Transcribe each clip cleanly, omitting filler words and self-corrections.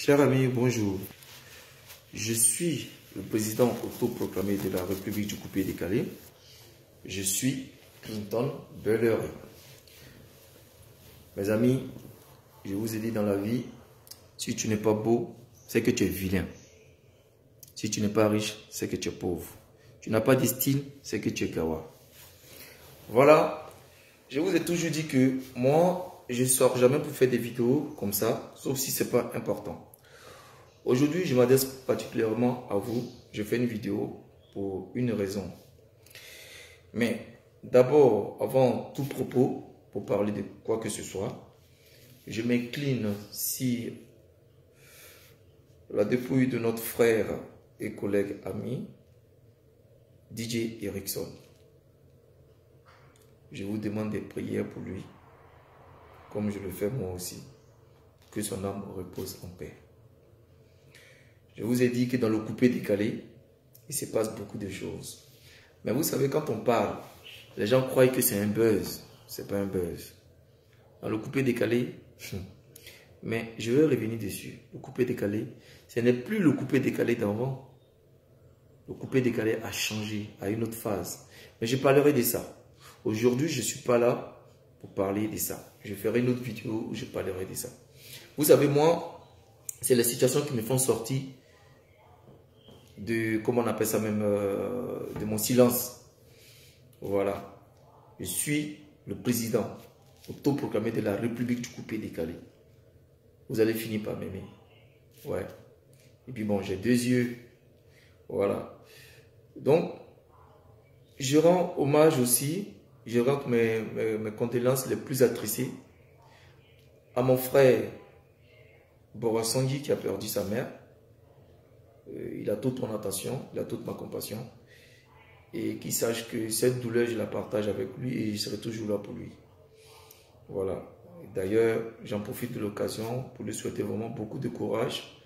Chers amis, bonjour. Je suis le président autoproclamé de la République du coupé-décalé. Je suis Clinton Bellery. Mes amis, je vous ai dit dans la vie, si tu n'es pas beau, c'est que tu es vilain. Si tu n'es pas riche, c'est que tu es pauvre. Tu n'as pas de style, c'est que tu es gawa. Voilà, je vous ai toujours dit que moi, je ne sors jamais pour faire des vidéos comme ça, sauf si ce n'est pas important. Aujourd'hui, je m'adresse particulièrement à vous. Je fais une vidéo pour une raison. Mais d'abord, avant tout propos, pour parler de quoi que ce soit, je m'incline sur la dépouille de notre frère et collègue ami, DJ Erickson. Je vous demande des prières pour lui, comme je le fais moi aussi. Que son âme repose en paix. Je vous ai dit que dans le coupé-décalé, il se passe beaucoup de choses. Mais vous savez, quand on parle, les gens croient que c'est un buzz. Ce n'est pas un buzz. Dans le coupé-décalé, mais je vais revenir dessus. Le coupé-décalé, ce n'est plus le coupé-décalé d'avant. Le coupé-décalé a changé, à une autre phase. Mais je parlerai de ça. Aujourd'hui, je ne suis pas là pour parler de ça. Je ferai une autre vidéo où je parlerai de ça. Vous savez, moi, c'est les situations qui me font sortir de, comment on appelle ça même, de mon silence. Voilà. Je suis le président autoproclamé de la République du coupé-décalé. Vous allez finir par m'aimer. Ouais. Et puis bon, j'ai deux yeux. Voilà. Donc, je rends hommage aussi, je rends mes condoléances les plus attristées à mon frère Borasangui qui a perdu sa mère. Il a toute mon attention, il a toute ma compassion. Et qu'il sache que cette douleur, je la partage avec lui et je serai toujours là pour lui. Voilà. D'ailleurs, j'en profite de l'occasion pour lui souhaiter vraiment beaucoup de courage.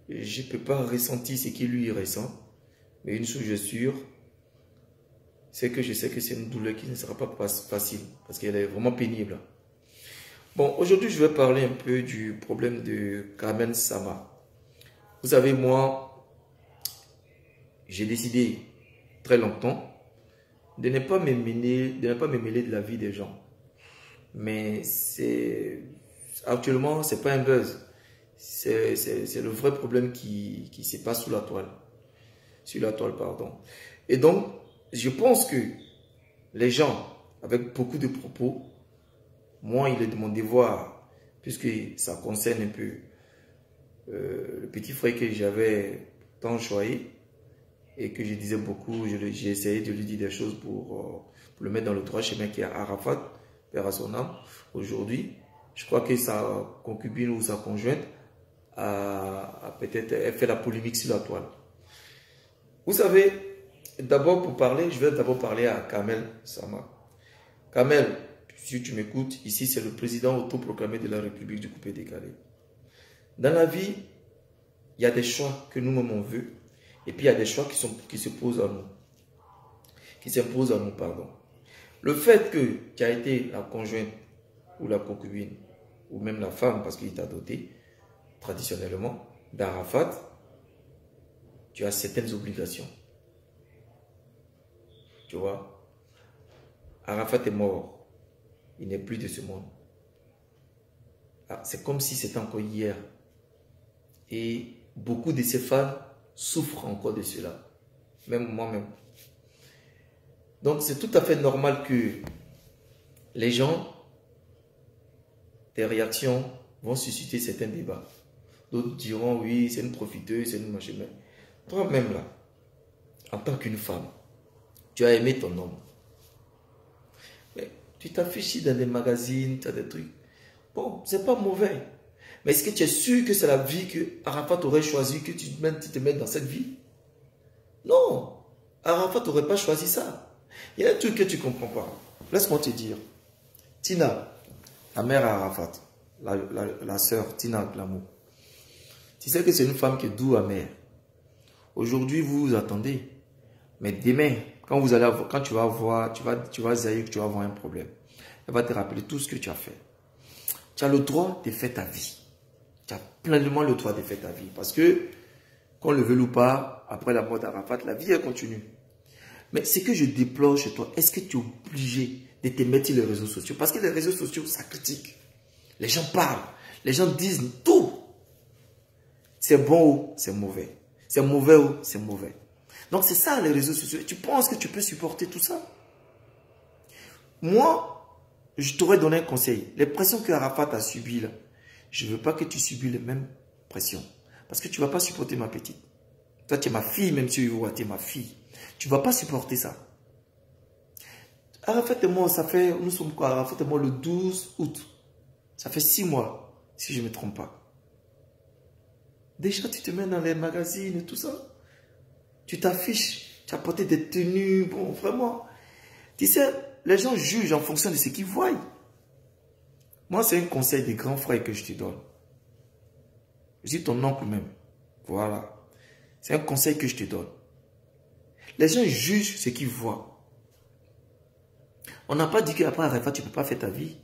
Et je ne peux pas ressentir ce qu'il lui ressent. Mais une chose je suis sûre, c'est que je sais que c'est une douleur qui ne sera pas facile. Parce qu'elle est vraiment pénible. Bon, aujourd'hui, je vais parler un peu du problème de Carmen Sama. Vous savez, moi, j'ai décidé très longtemps de ne pas me mêler de la vie des gens. Mais actuellement, ce n'est pas un buzz. C'est le vrai problème qui se passe sous la toile. Sur la toile, pardon. Et donc, je pense que les gens, avec beaucoup de propos, moi, il est de mon devoir, puisque ça concerne un peu le petit frère que j'avais tant choyé et que je disais beaucoup, j'ai essayé de lui dire des choses pour le mettre dans le droit chemin qui est Arafat, père à son âme. Aujourd'hui, je crois que sa concubine ou sa conjointe a peut-être fait la polémique sur la toile. Vous savez, d'abord pour parler, je vais d'abord parler à Kamel Sama. Kamel, si tu m'écoutes, ici c'est le président autoproclamé de la République du coupé-décalé. Dans la vie, il y a des choix que nous-mêmes on veut, et puis il y a des choix qui se posent à nous, qui s'imposent à nous, pardon. Le fait que tu as été la conjointe ou la concubine, ou même la femme, parce qu'il t'a doté, traditionnellement, d'Arafat, tu as certaines obligations. Tu vois, Arafat est mort, il n'est plus de ce monde. C'est comme si c'était encore hier. Et beaucoup de ces fans souffrent encore de cela. Même moi-même. Donc c'est tout à fait normal que les gens, des réactions vont susciter certains débats. D'autres diront oui, c'est une profiteuse, c'est une machin. Mais toi-même là, en tant qu'une femme, tu as aimé ton homme. Mais tu t'affiches dans des magazines, tu as des trucs. Bon, c'est pas mauvais. Mais est-ce que tu es sûr que c'est la vie que Arafat aurait choisi, que tu te mettes dans cette vie? Non. Arafat n'aurait pas choisi ça. Il y a un truc que tu ne comprends pas. Laisse-moi te dire. Tina, la mère Arafat, la sœur Tina Glamour, tu sais que c'est une femme qui est douce amère. Aujourd'hui, vous vous attendez. Mais demain, quand tu vas voir, tu vas zaïr que tu vas avoir un problème. Elle va te rappeler tout ce que tu as fait. Tu as le droit de faire ta vie. Tu as pleinement le droit de faire ta vie. Parce que, qu'on le veuille ou pas, après la mort d'Arafat, la vie, elle continue. Mais ce que je déplore chez toi, est-ce que tu es obligé de te mettre sur les réseaux sociaux? Parce que les réseaux sociaux, ça critique. Les gens parlent. Les gens disent tout. C'est bon ou c'est mauvais. C'est mauvais ou c'est mauvais. Donc c'est ça les réseaux sociaux. Tu penses que tu peux supporter tout ça? Moi, je t'aurais donné un conseil. Les pressions que Arafat a subies là, je ne veux pas que tu subis les mêmes pressions. Parce que tu ne vas pas supporter ma petite. Toi, tu es ma fille, même si tu es ma fille. Tu ne vas pas supporter ça. Arafat et moi, nous sommes quoi? Arafat et moi le 12 août. Ça fait 6 mois, si je ne me trompe pas. Déjà, tu te mets dans les magazines et tout ça. Tu t'affiches, tu as porté des tenues, bon, vraiment. Tu sais, les gens jugent en fonction de ce qu'ils voient. Moi, c'est un conseil des grands frères que je te donne. Je dis ton oncle même. Voilà. C'est un conseil que je te donne. Les gens jugent ce qu'ils voient. On n'a pas dit qu'après Arafat, tu ne peux pas faire ta vie.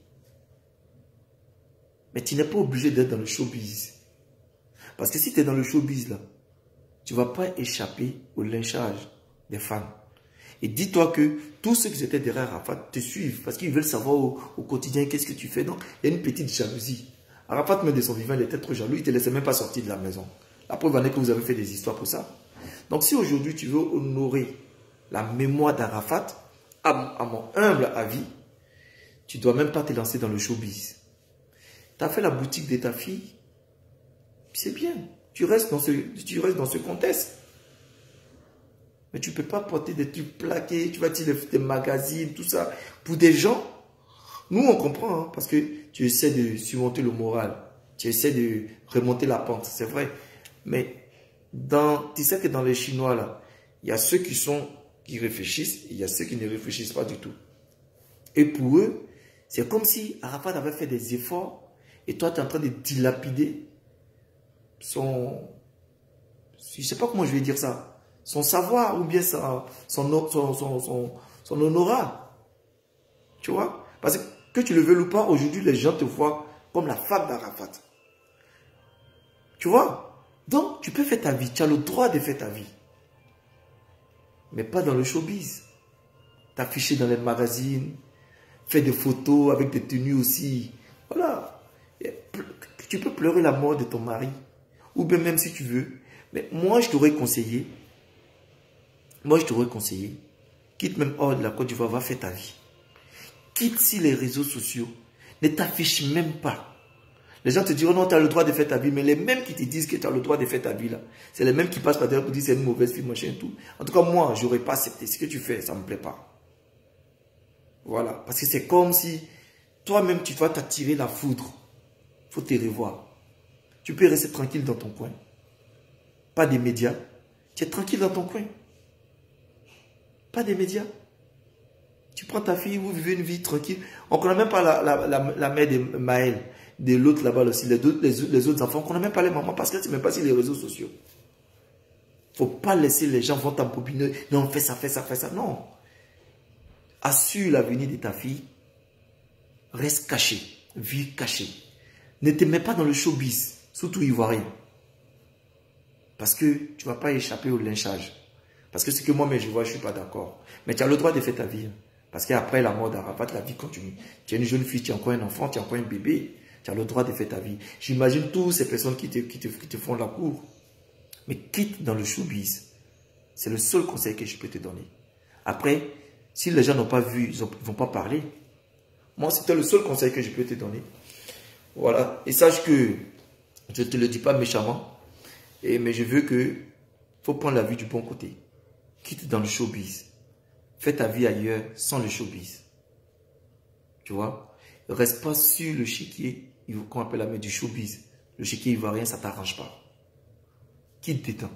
Mais tu n'es pas obligé d'être dans le showbiz. Parce que si tu es dans le showbiz, là, tu ne vas pas échapper au lynchage des fans. Et dis-toi que tous ceux qui étaient derrière Arafat te suivent parce qu'ils veulent savoir au quotidien qu'est-ce que tu fais. Donc, il y a une petite jalousie. Arafat, même de son vivant, il était trop jaloux. Il ne te laissait même pas sortir de la maison. La preuve en est que vous avez fait des histoires pour ça. Donc, si aujourd'hui tu veux honorer la mémoire d'Arafat, à mon humble avis, tu ne dois même pas te lancer dans le showbiz. Tu as fait la boutique de ta fille, c'est bien. Tu restes dans ce contexte. Mais tu ne peux pas porter des trucs plaqués, tu vas tirer des magazines, tout ça. Pour des gens, nous on comprend, hein, parce que tu essaies de surmonter le moral. Tu essaies de remonter la pente, c'est vrai. Mais tu sais que dans les Chinois, là, il y a ceux qui réfléchissent et il y a ceux qui ne réfléchissent pas du tout. Et pour eux, c'est comme si Arafat avait fait des efforts et toi tu es en train de dilapider son... Je ne sais pas comment je vais dire ça. Son savoir ou bien son honorat. Tu vois? Parce que tu le veux ou pas, aujourd'hui, les gens te voient comme la femme d'Arafat. Tu vois? Donc, tu peux faire ta vie. Tu as le droit de faire ta vie. Mais pas dans le showbiz. T'afficher dans les magazines, faire des photos avec des tenues aussi. Voilà. Tu peux pleurer la mort de ton mari. Ou bien même si tu veux. Mais moi, je t'aurais conseillé, quitte même hors de la Côte d'Ivoire, va faire ta vie. Quitte si les réseaux sociaux, ne t'affichent même pas. Les gens te diront non, tu as le droit de faire ta vie, mais les mêmes qui te disent que tu as le droit de faire ta vie là, c'est les mêmes qui passent par derrière pour dire c'est une mauvaise fille, machin et tout. En tout cas, moi, je n'aurais pas accepté. Ce que tu fais, ça ne me plaît pas. Voilà. Parce que c'est comme si toi-même, tu vas t'attirer la foudre. Il faut te revoir. Tu peux rester tranquille dans ton coin. Pas des médias. Tu es tranquille dans ton coin. Pas des médias. Tu prends ta fille, vous vivez une vie tranquille. On ne connaît même pas la mère de Maël, de l'autre là-bas aussi, les autres enfants. On ne connaît même pas les mamans parce que c'est même pas sur les réseaux sociaux. Il ne faut pas laisser les gens vont t'embobiner. Non, fais ça, fais ça, fais ça. Non. Assure l'avenir de ta fille. Reste caché. Vis caché. Ne te mets pas dans le showbiz. Surtout ivoirien. Parce que tu ne vas pas échapper au lynchage. Parce que ce que moi-même je vois, je ne suis pas d'accord. Mais tu as le droit de faire ta vie. Parce qu'après la mort d'Arafat, la vie continue. Tu es une jeune fille, tu as encore un enfant, tu as encore un bébé. Tu as le droit de faire ta vie. J'imagine toutes ces personnes qui te font la cour. Mais quitte dans le showbiz. C'est le seul conseil que je peux te donner. Après, si les gens n'ont pas vu, ils ne vont pas parler. Moi, c'était le seul conseil que je peux te donner. Voilà. Et sache que je ne te le dis pas méchamment. Mais je veux que faut prendre la vie du bon côté. Quitte dans le showbiz. Fais ta vie ailleurs sans le showbiz. Tu vois? Reste pas sur le chéquier, qu'on appelle la main du showbiz. Le chéquier ivoirien, ça ne t'arrange pas. Quitte dedans.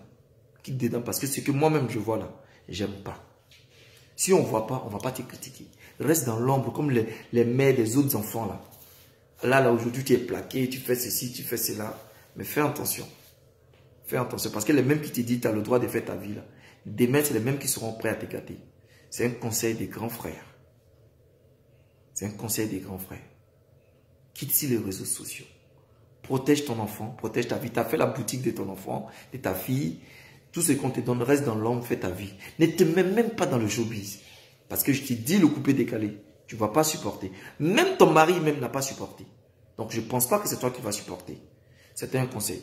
Quitte dedans parce que ce que moi-même je vois là, j'aime pas. Si on ne voit pas, on ne va pas te critiquer. Reste dans l'ombre comme les mères des autres enfants là. Là, aujourd'hui, tu es plaqué, tu fais ceci, tu fais cela. Mais fais attention. Fais attention. Parce que les mêmes qui te disent tu as le droit de faire ta vie là. Demain, c'est les mêmes qui seront prêts à te gâter. C'est un conseil des grands frères. C'est un conseil des grands frères. Quitte si les réseaux sociaux. protège ton enfant, protège ta vie. Tu as fait la boutique de ton enfant, de ta fille. Tout ce qu'on te donne reste dans l'ombre, fais ta vie. Ne te mets même pas dans le showbiz. Parce que je te dis le coupé décalé. Tu ne vas pas supporter. Même ton mari même n'a pas supporté. Donc je ne pense pas que c'est toi qui vas supporter. C'était un conseil.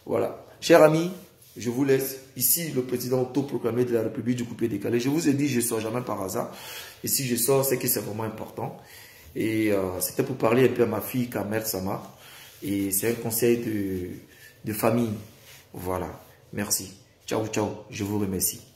Voilà. Chers amis, je vous laisse. Ici, le président autoproclamé de la République du coupé décalé. Je vous ai dit, je ne sors jamais par hasard. Et si je sors, c'est que c'est vraiment important. Et c'était pour parler un peu à ma fille, Kamel Sama. Et c'est un conseil de famille. Voilà. Merci. Ciao, ciao. Je vous remercie.